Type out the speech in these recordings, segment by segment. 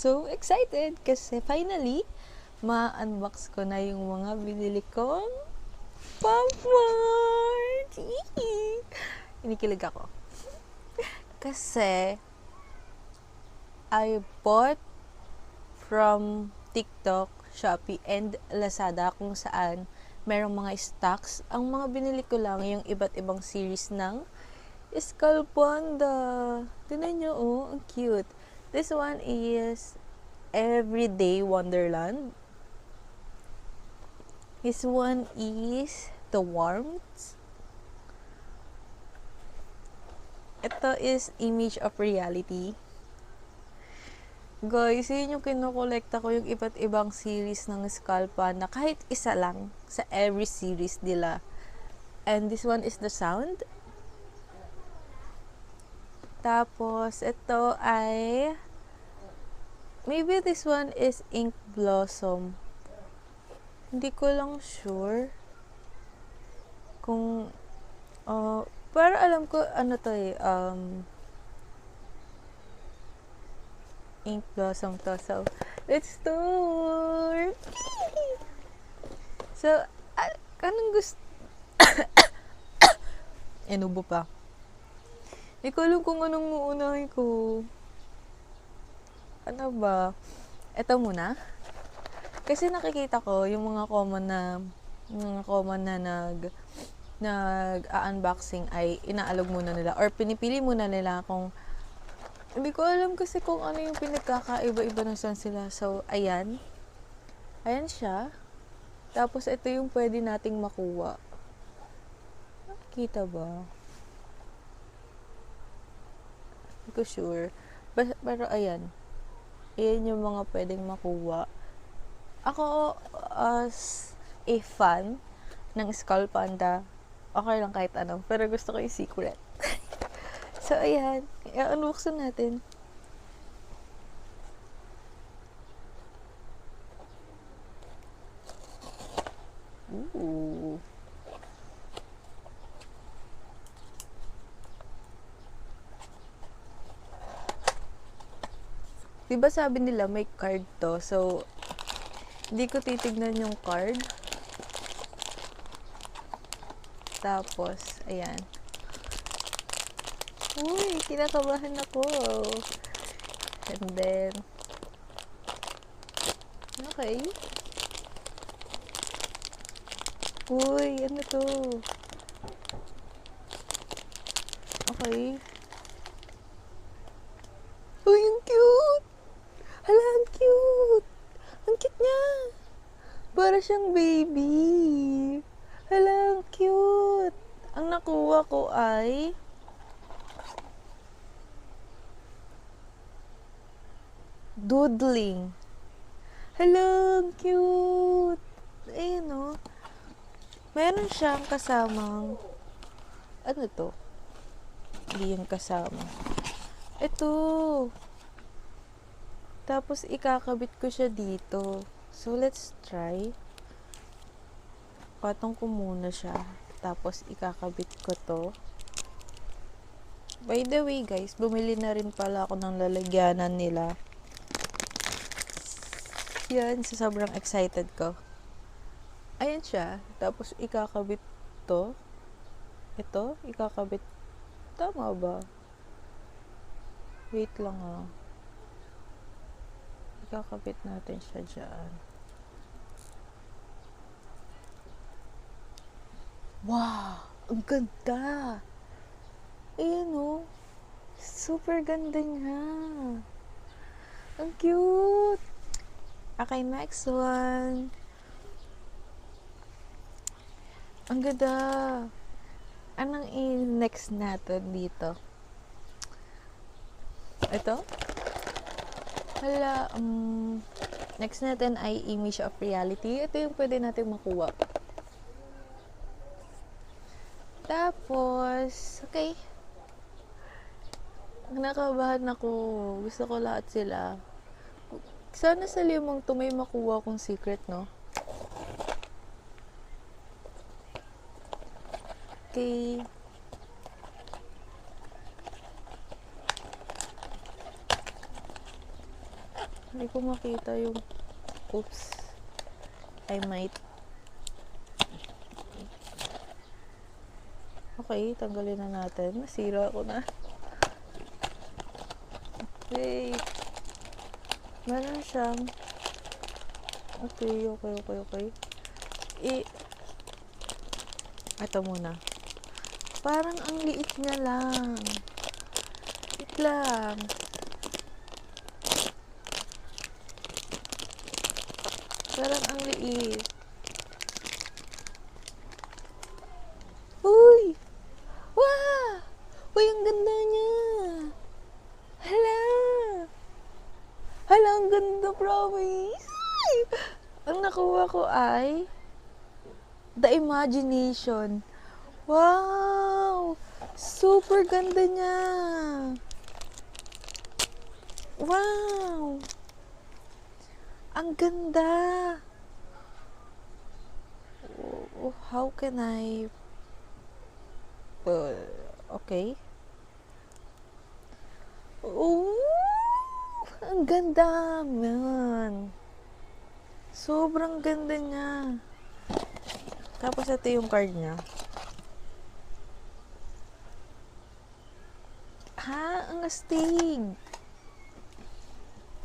so excited kasi finally, ma-unbox ko na yung mga binili kong popcorn! Inikilig ako. Kasi, I bought from TikTok, Shopee, and Lazada kung saan merong mga stocks. Ang mga binili ko lang yung iba't ibang series ng Skull Panda. Tignan nyo, oh, ang cute. This one is Everyday Wonderland. This one is The Warmth. Ito is Image of Reality. Guys, yun yung kinukolekta ko, yung iba't ibang series ng Skull Panda. Kahit isa lang sa every series nila. And this one is The Sound. Tapos, ito ay maybe this one is Ink Blossom. Hindi ko lang sure kung pero alam ko ano to eh, Ink Blossom to. So, let's tour! So, anong gusto? Inubo pa. Hindi ko alam kung anong uunahin ko. Ano ba? Ito muna. Kasi nakikita ko yung mga common na nag-unboxing ay inaalog muna nila or pinipili muna nila kung hindi ko alam kasi kung ano yung pinagkakaiba-iba na saan sila. So, ayan. Ayan siya. Tapos, ito yung pwede nating makuha. Nakikita ba? Hindi ko sure. Pero, ayan. Ayan yung mga pwedeng makuha. Ako, as a fan ng Skull Panda, okay lang kahit ano. Pero gusto ko yung secret. So, ayan. I-unboxin natin. Ooh. Diba sabi nila may card to? So, hindi ko titignan yung card. Tapos, ayan. Uy, kinakabahan ako. And then, okay. Uy, ano to? Okay. Uy, ang cute! Hala, ang cute! Ang cute niya! Para siyang baby. Hala, ang cute! Ang nakuha ko ay doodling. Hala, ang cute! Ayan o. Meron siyang kasamang ano to? Hindi yung kasama. Ito. Tapos, ikakabit ko siya dito. So, let's try. Patong ko muna siya. Tapos, ikakabit ko to. By the way, guys, bumili na rin pala ako ng lalagyanan nila. Yan, sa sobrang excited ko. Ayan siya. Tapos, ikakabit to. Ito, ikakabit. Tama ba? Wait lang ah. Ikakabit natin siya dyan. Wow! Ang ganda! Ayan o. Super ganda niya. Ang cute! Okay, next one. Ang ganda! Anong i-next natin dito? Ito? Hala, next natin ay Image of Reality. Ito yung pwede natin makuha. Tapos, okay. Nakabahan ako. Gusto ko lahat sila. Sana sa limang to may makuha kong secret, no? Okay. Hindi ko makita yung... Oops. I might... Okay, tanggalin na natin. Nasira ko na. Wait. Meron siyang... Okay. Ito muna. Parang ang liit niya lang. Wait lang. Parang ang liit. Uy! Wow! Uy, ang ganda niya! Hala! Hala, ang ganda, promise! Ay! Ang nakuha ko ay The Imagination. Wow! Super ganda niya! Wow! Ang ganda! Oh, how can I... okay. Oh! Ang ganda, man! Sobrang ganda niya. Tapos ito yung card niya. Ha? Ang astig!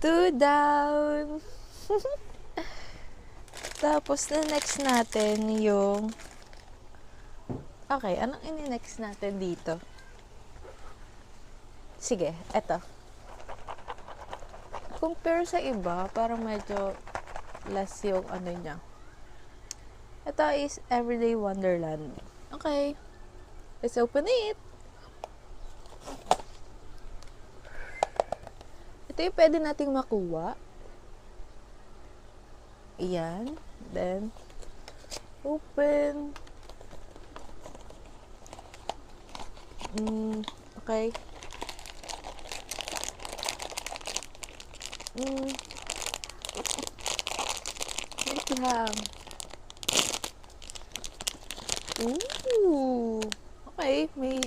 2 down! Tapos, na next natin yung... Okay, anong ini-next natin dito? Sige, eto. Compare sa iba, parang medyo less yung ano niya. Ito is Everyday Wonderland. Okay, let's open it. Ito yung pwede nating makuha. Ayan. Then, open. Okay. Wait lang. Ooh. Okay, may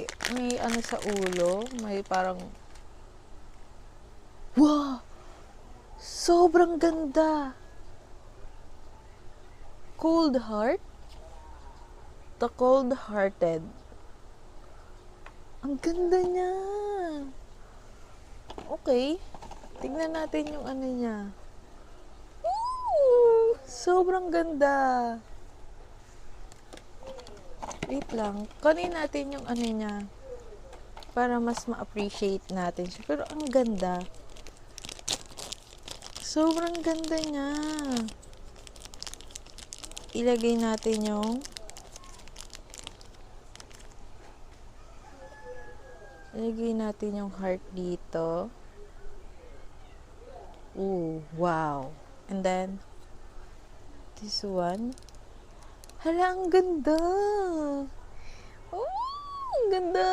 ano sa ulo, may parang wow! Sobrang ganda. Cold Heart? The Cold-Hearted. Ang ganda niya. Okay. Tingnan natin yung ano niya. Ooh! Sobrang ganda. Wait lang. Kunin natin yung ano niya. Para mas ma-appreciate natin siya. Pero ang ganda. Sobrang ganda niya. Ilagay natin yung heart dito. Ooh, wow. And then, this one. Hala, ang ganda. Oh, ang ganda.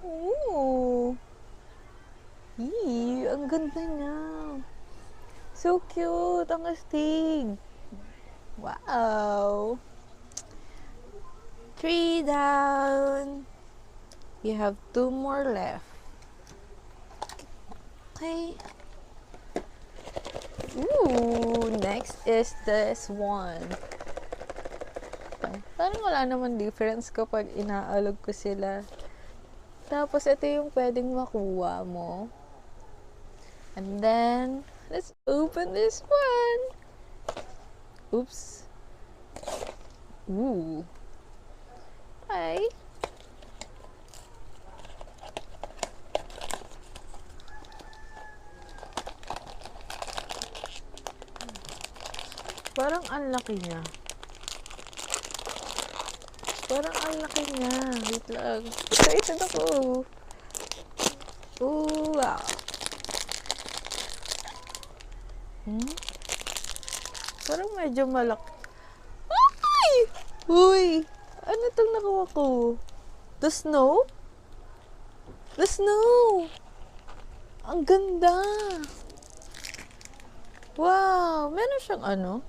Ooh. Yee, ang ganda niya. So cute. Ang astig. Wow. 3 down. You have 2 more left. Okay. Ooh, next is this one. Parang wala naman difference kapag inaalog ko sila. Tapos, ito yung pwedeng makuha mo. And then, let's open this one. Oops. Ooh. Hi. Parang ang laki niya. Wait lang. Excited ako. Ooh, wow. Parang medyo malaki. Ay! Uy! Ano itong nakuha ko? The snow? The snow! Ang ganda! Wow! Meron siyang ano?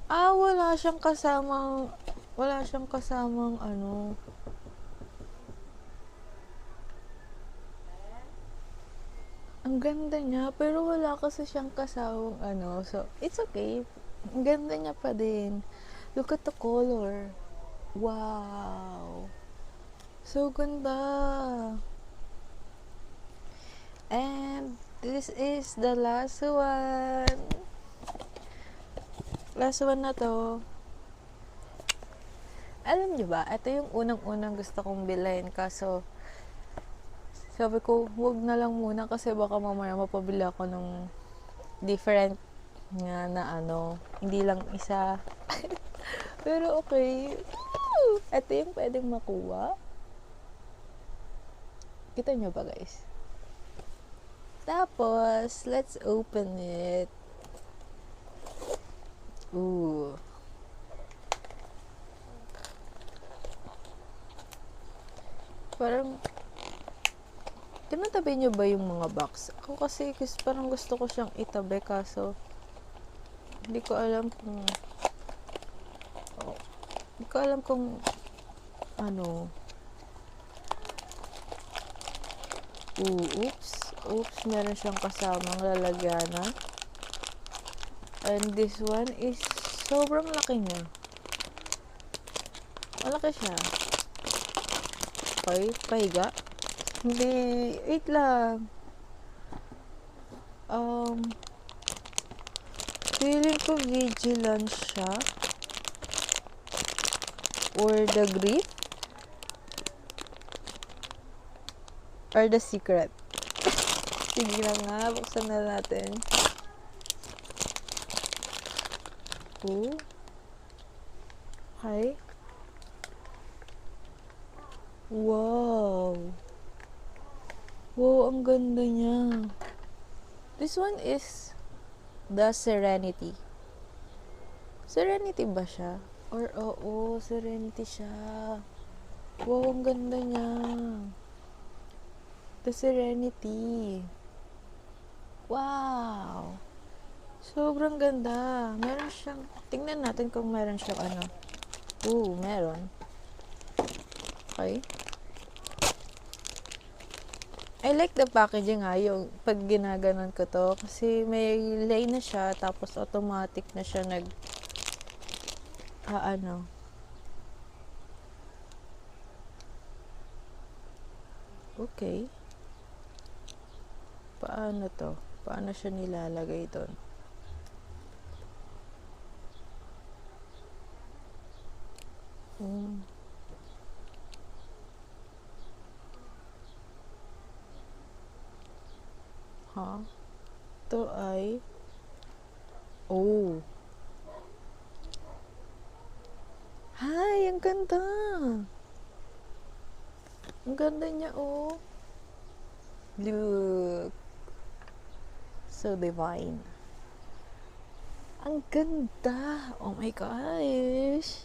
Wala siyang kasamang ano. Ang ganda niya, pero wala kasi siyang kasawang ano. So, it's okay. Ang ganda niya pa din. Look at the color. Wow. So ganda. And this is the last one. Last one na to. Alam niyo ba, ito yung unang-unang gusto kong bilhin. Kaso, sabi ko, wag na lang muna kasi baka mamaya mapabili ako ng different nga na ano. Hindi lang isa. Pero okay. Woo! Ito yung pwedeng makuha. Kita nyo ba, guys? Tapos, let's open it. Ooh. Parang, tinatabi nyo ba yung mga box? Ako kasi parang gusto ko siyang itabi kaso hindi ko alam kung ano. Oops, meron siyang kasamang lalagyanan. And this one is sobrang laki niya. Malaki siya. Okay, pahiga. Hindi, wait lang. Feeling ko Vigilant siya. Or the Grip. Or the Secret. Sige na nga, buksan na natin. Okay. Wow, ang ganda niya. This one is the Serenity. Serenity ba siya? Or oo, Serenity siya. Wow, ang ganda niya. The Serenity. Wow. Sobrang ganda. Meron siyang, tingnan natin kung meron siyang ano. Meron. Okay. I like the packaging yung pag ginaganon ko to kasi may lay na siya tapos automatic na siya Okay. Paano to? Paano siya nilalagay doon? Ito ay Hi, ang ganda. Ang ganda niya, Look. So divine. Ang ganda. Oh my gosh.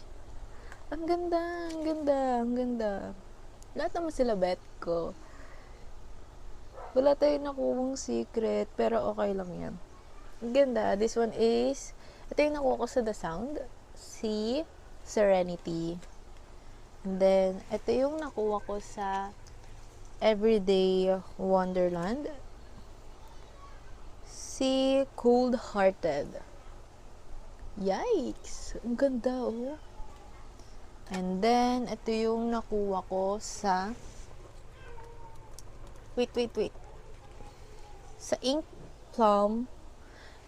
Ang ganda. Lahat naman sila bet ko. Wala tayong nakuhang secret, pero okay lang yan. Ang ganda. This one is, ito yung nakuha ko sa The Sound. Si Serenity. And then, ito yung nakuha ko sa Everyday Wonderland. Si Cold Hearted. Yikes! Ang ganda, And then, ito yung nakuha ko sa Wait. Sa Ink Plum.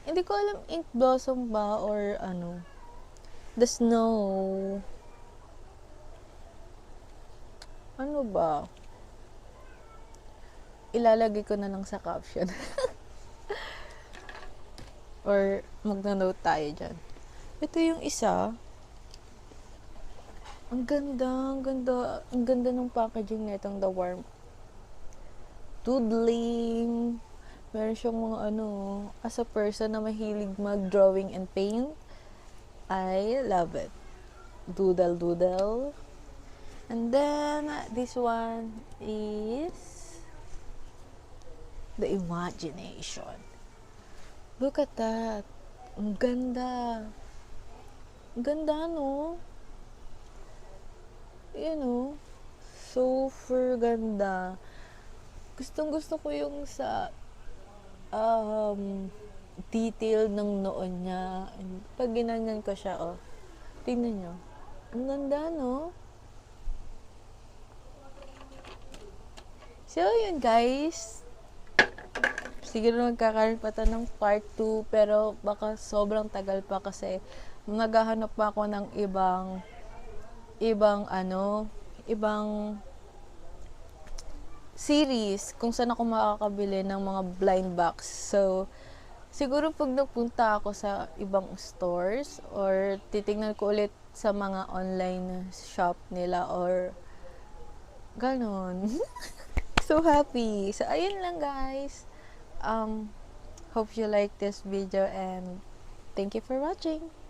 Hindi ko alam Ink Blossom ba or ano. The Snow. Ano ba? Ilalagay ko na lang sa caption. Or magna-note tayo dyan. Ito yung isa. Ang ganda ng packaging na itong The Warm Doodling. Meron siyang mga as a person na mahilig mag-drawing and paint, I love it. Doodle. And then, this one is the Imagination. Look at that. Ang ganda. Ang ganda, no? Super ganda. Gustong gusto ko yung sa detail ng noon niya. Pag ginanyan ko siya, oh. Tingnan nyo. Ang ganda, no? So, yun guys. Siguro magkakaroon pa to ng part 2, pero baka sobrang tagal pa kasi naghahanap pa ako ng ibang series kung saan ako makakabili ng mga blind box. So, siguro pag nagpunta ako sa ibang stores or titingnan ko ulit sa mga online shop nila or ganon. So happy. So, ayun lang guys. Hope you like this video and thank you for watching.